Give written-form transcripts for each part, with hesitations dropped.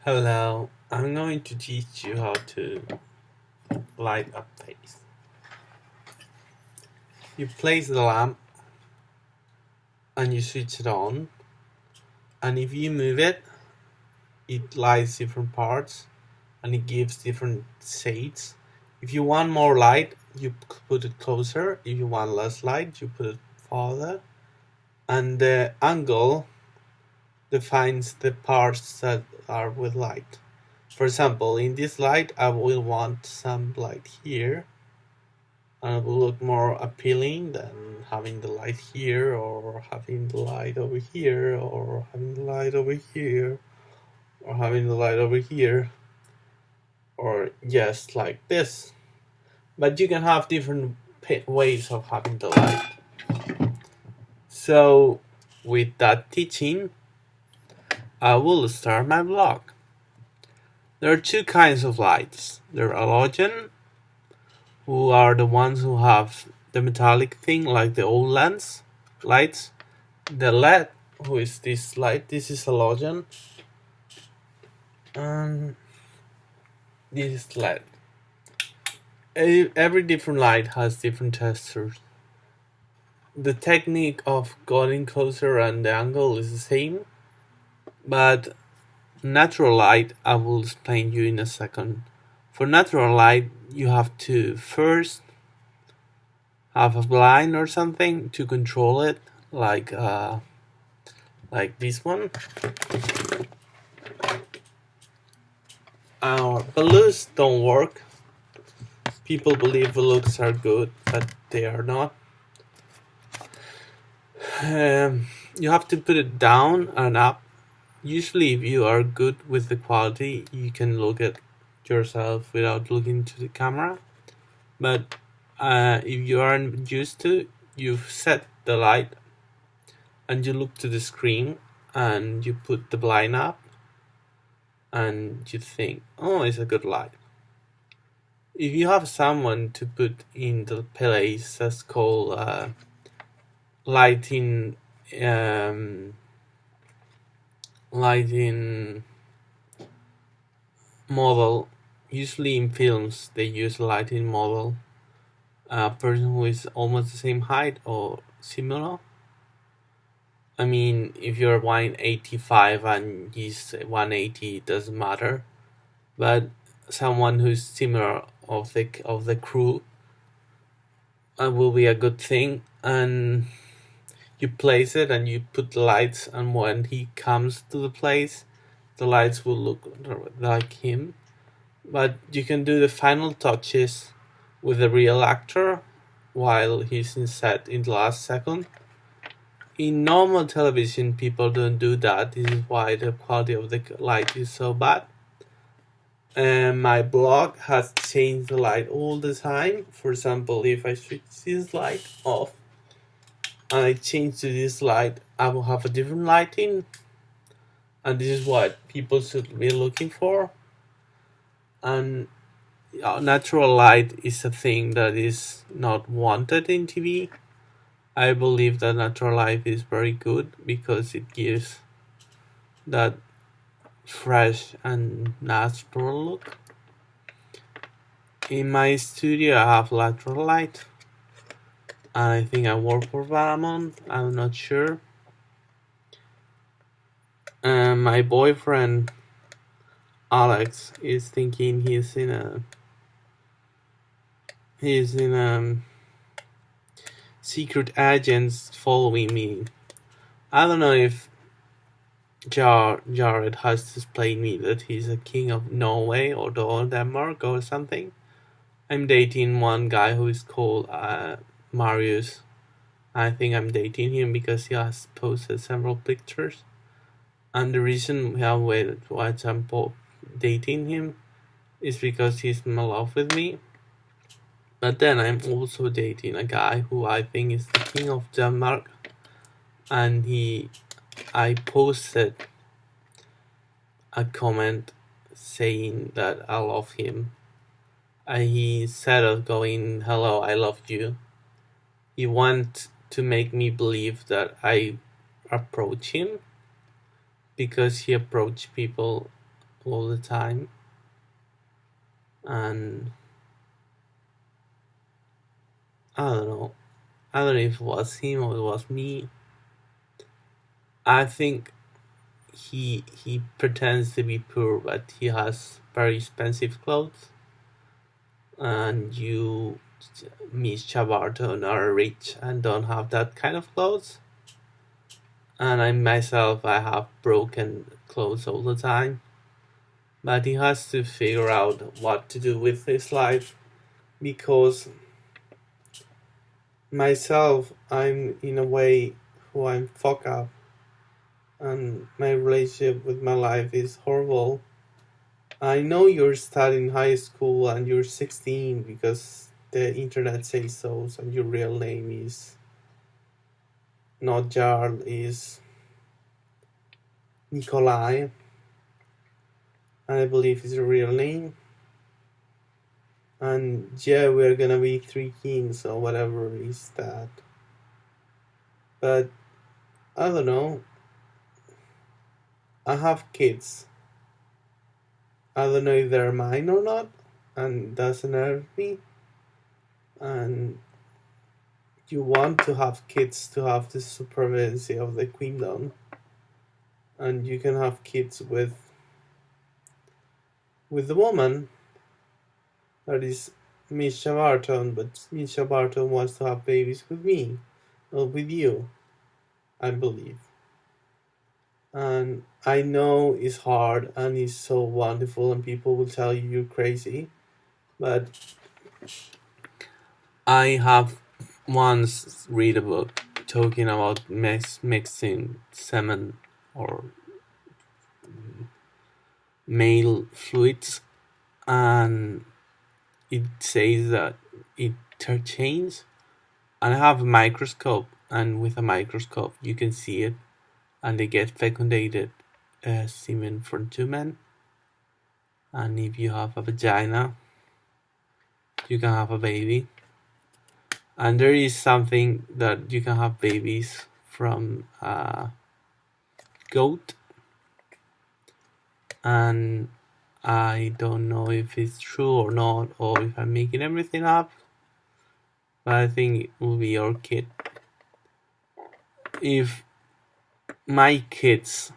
Hello, I'm going to teach you how to light up face. You place the lamp and you switch it on, and if you move it, it lights different parts and it gives different shades. If you want more light, you put it closer. If you want less light, you put it farther. And the angle defines the parts that are with light. For example, in this light, I will want some light here, and it will look more appealing than having the light here, or having the light over here, or having the light over here, or having the light over here, or just like this. But you can have different ways of having the light. So, with that teaching, I will start my vlog. There are two kinds of lights. There are halogen, who are the ones who have the metallic thing like the old lens lights. The LED, who is this light, this is halogen, and this is LED. Every different light has different textures. The technique of going closer and the angle is the same, but natural light I will explain you in a second. For natural light, you have to first have a blind or something to control it, like this one. Our balloons don't work. People believe balloons are good, but they are not. You have to put it down and up. Usually, if you are good with the quality, you can look at yourself without looking to the camera. But if you aren't used to, you set the light and you look to the screen and you put the blind up and you think, oh, it's a good light. If you have someone to put in the place, that's called lighting model. Usually in films they use lighting model, a person who is almost the same height or similar. I mean, if you're 185 and he's 180, it doesn't matter. But someone who's similar of the crew will be a good thing. And you place it and you put the lights, and when he comes to the place, the lights will look like him. But you can do the final touches with the real actor while he's in set in the last second. In normal television, people don't do that. This is why the quality of the light is so bad. And my blog has changed the light all the time. For example, if I switch this light off and I change to this light, I will have a different lighting. And this is what people should be looking for. And natural light is a thing that is not wanted in TV. I believe that natural light is very good because it gives that fresh and natural look. In my studio I have natural light, and I think I work for Paramount, I'm not sure. My boyfriend Alex is thinking he's in a secret agents following me. I don't know if Jared has explained me that he's a king of Norway or Denmark or something. I'm dating one guy who is called Marius. I think I'm dating him because he has posted several pictures. And the reason why I'm dating him is because he's in love with me. But then I'm also dating a guy who I think is the king of Denmark. And I posted a comment saying that I love him. And he said of going, hello, I love you. He wants to make me believe that I approach him, because he approached people all the time. And I don't know. I don't know if it was him or it was me. I think he pretends to be poor, but he has very expensive clothes. And you, Miss Chabarton, are rich and don't have that kind of clothes. And I myself, I have broken clothes all the time. But he has to figure out what to do with his life because myself, I'm in a way who I'm fuck up, and my relationship with my life is horrible. I know you're studying high school and you're 16 because the internet says so, and your real name is not Jarl, is Nikolai, and I believe is your real name. And yeah, we're gonna be three kings or whatever is that. But I don't know. I have kids. I don't know if they're mine or not, and doesn't hurt me. And you want to have kids to have the supremacy of the kingdom, and you can have kids with the woman that is Misha Barton, but Misha Barton wants to have babies with me, or with you, I believe. And I know it's hard and it's so wonderful, and people will tell you you're crazy, but I have once read a book talking about mixing semen or male fluids, and it says that it changes. And I have a microscope, and with a microscope you can see it, and they get fecundated semen from two men. And if you have a vagina, you can have a baby. And there is something that you can have babies from a goat, and I don't know if it's true or not, or if I'm making everything up, but I think it will be your kid. If my kids,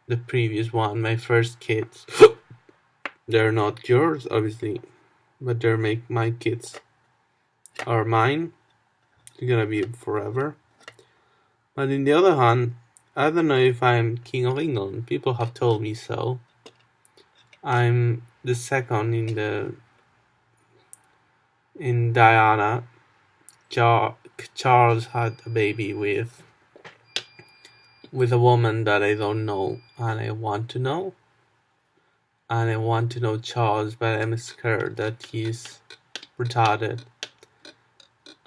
the previous one, my first kids, they're not yours, obviously, but they're my kids are mine. They're gonna be forever. But in the other hand, I don't know if I'm King of England. People have told me so. I'm the second in Diana. Charles had a baby with a woman that I don't know, and I want to know. And I want to know Charles, but I'm scared that he's retarded.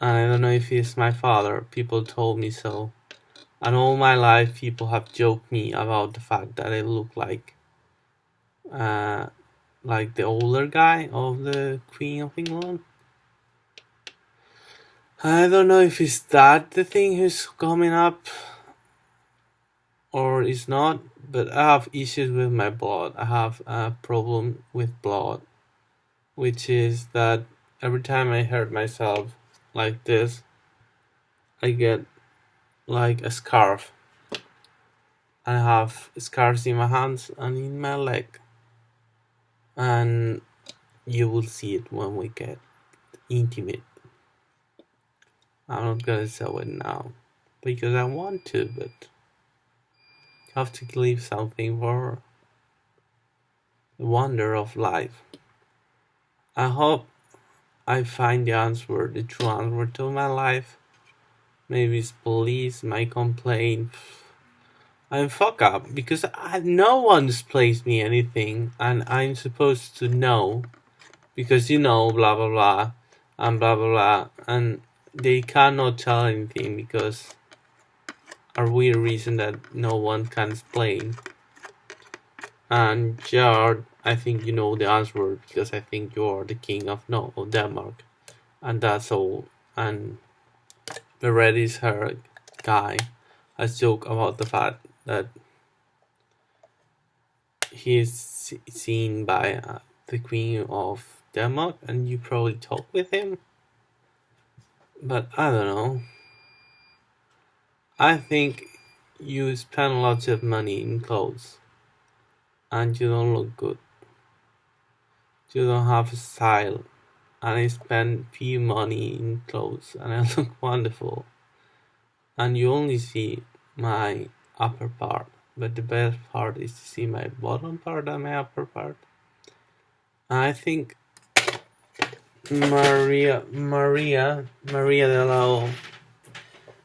And I don't know if he's my father. People told me so. And all my life, people have joked me about the fact that I look uh, like the older guy of the Queen of England. I don't know if it's that the thing who's coming up or it's not, but I have issues with my blood. I have a problem with blood, which is that every time I hurt myself like this, I get like a scarf. I have scars in my hands and in my leg, and you will see it when we get intimate. I'm not gonna show it now because I want to, but you have to leave something for the wonder of life. I hope I find the true answer to my life. Maybe it's police, my complaint. I'm fuck up because no one's placed me anything, and I'm supposed to know because blah blah blah and blah blah blah, and they cannot tell anything because a weird reason that no one can explain. And Jard, I think you know the answer because I think you are the king of Denmark, and that's all. And the reddish hair guy has joked about the fact that he's seen by the Queen of Denmark, and you probably talk with him. But I don't know. I think you spend lots of money in clothes, and you don't look good. You don't have a style, and I spend few money in clothes, and I look wonderful. And you only see my upper part, but the best part is to see my bottom part and my upper part. I think Maria de la,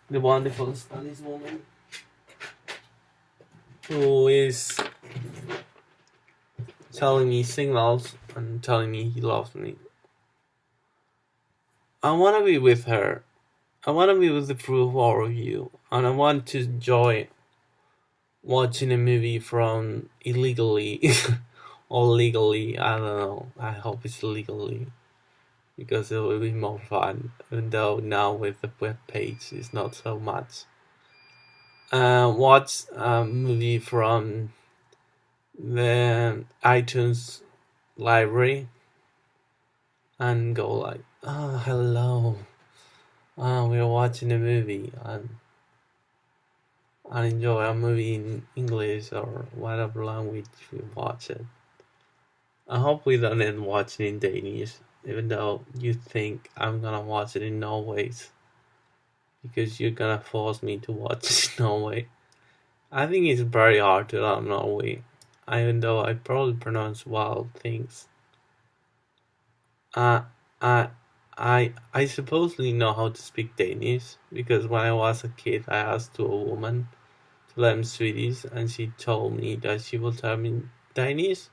the wonderful Spanish woman who is telling me signals and telling me he loves me. I want to be with her. I want to be with the full all of you, and I want to enjoy watching a movie from illegally or legally. I don't know. I hope it's legally because it will be more fun. Even though now with the web page it's not so much. Watch a movie from the iTunes library and go like, oh hello, we're watching a movie and enjoy a movie in English or whatever language we watch it. I hope we don't end watching in Danish, even though you think I'm gonna watch it in Norway's because you're gonna force me to watch it in Norway. I think it's very hard to learn Norway, even though I probably pronounce wild things. Uh, I, I supposedly know how to speak Danish because when I was a kid, I asked to a woman to learn Swedish, and she told me that she will tell me Danish,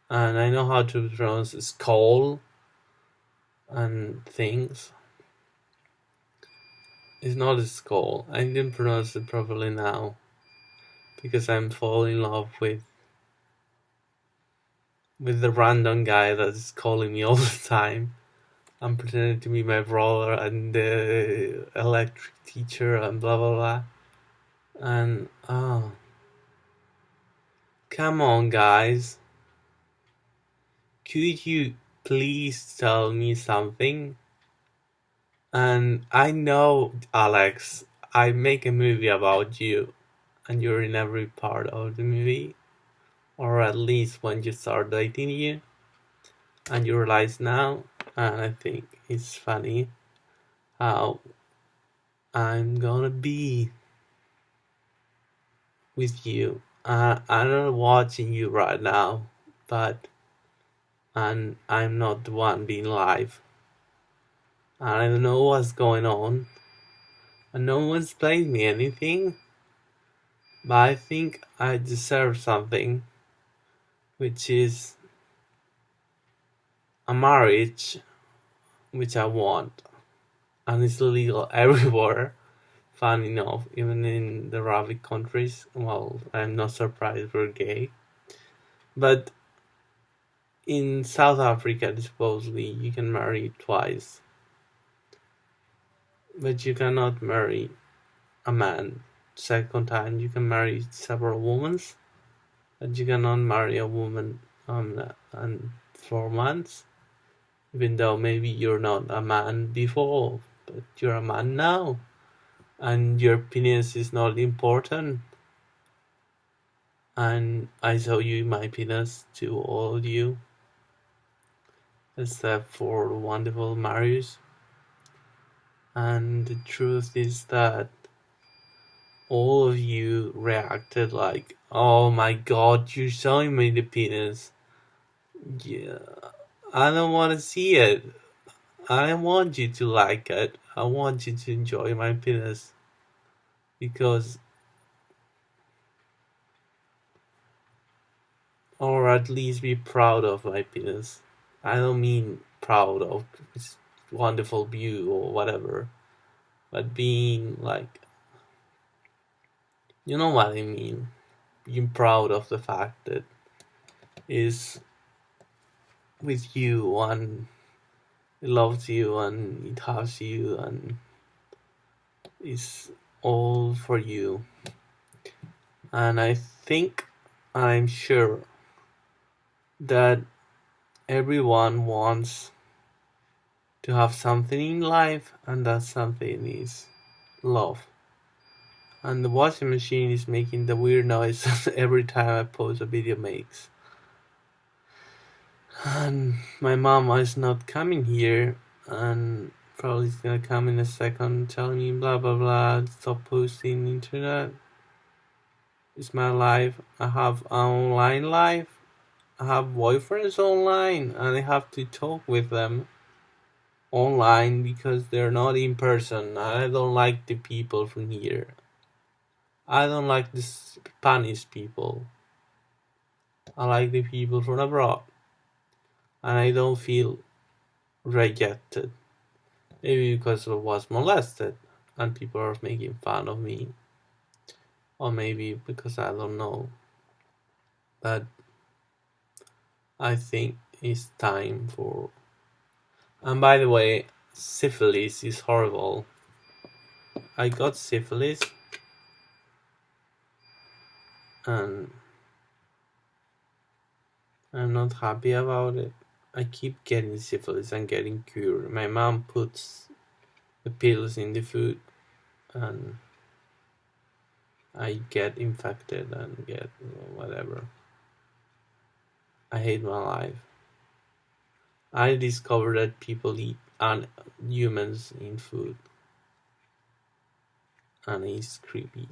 and I know how to pronounce skull and things. It's not a skull. I didn't pronounce it properly now because I'm falling in love with the random guy that's calling me all the time. I'm pretending to be my brother and the electric teacher and blah blah blah. And oh, come on, guys. Could you please tell me something? And I know, Alex, I make a movie about you, and you're in every part of the movie, or at least when you start dating you, and you realize now, and I think it's funny how I'm gonna be with you. I'm not watching you right now, but and I'm not the one being live. And I don't know what's going on, and no one's playing me anything, but I think I deserve something, which is a marriage, which I want, and it's legal everywhere. Fun enough, even in the Arabic countries. Well, I'm not surprised we're gay, but in South Africa, supposedly you can marry twice, but you cannot marry a man. Second time, you can marry several women, but you cannot marry a woman on 4 months. Even though maybe you're not a man before, but you're a man now, and your penis is not important. And I show you my penis to all of you, except for wonderful Marius. And the truth is that all of you reacted like, oh my god, you're showing me the penis. Yeah, I don't want to see it. I want you to like it. I want you to enjoy my penis. Because, or at least be proud of my penis. I don't mean proud of its wonderful view or whatever, but being like, you know what I mean? Being proud of the fact that is with you and it loves you and it has you and is all for you. And I think, I'm sure that everyone wants to have something in life, and that something is love. And the washing machine is making the weird noise every time I post a video makes. And my mom is not coming here, and probably is gonna come in a second telling me blah blah blah, stop posting internet. It's my life. I have an online life. I have boyfriends online, and I have to talk with them online because they're not in person. I don't like the people from here. I don't like the Spanish people. I like the people from abroad, and I don't feel rejected. Maybe because I was molested and people are making fun of me, or maybe because I don't know. But I think it's time for. And by the way, syphilis is horrible. I got syphilis, and I'm not happy about it. I keep getting syphilis and getting cured. My mom puts the pills in the food, and I get infected and get whatever. I hate my life. I discovered that people eat humans in food, and it's creepy.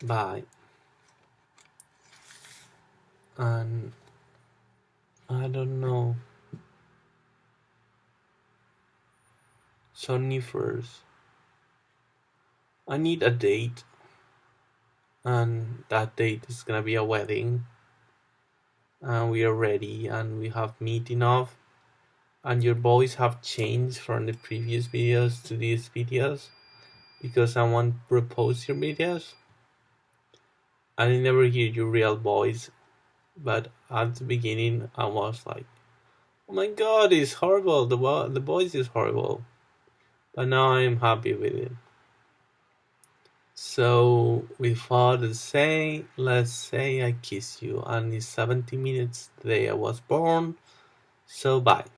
Bye. And I don't know. Sunny first. I need a date, and that date is gonna be a wedding. And we are ready, and we have meat enough. And your voice have changed from the previous videos to these videos because someone proposed your videos. I never hear your real voice, but at the beginning I was like, "Oh my God, it's horrible. The voice is horrible." But now I am happy with it. So without a say, let's say I kiss you, and it's 70 minutes the day I was born. So bye.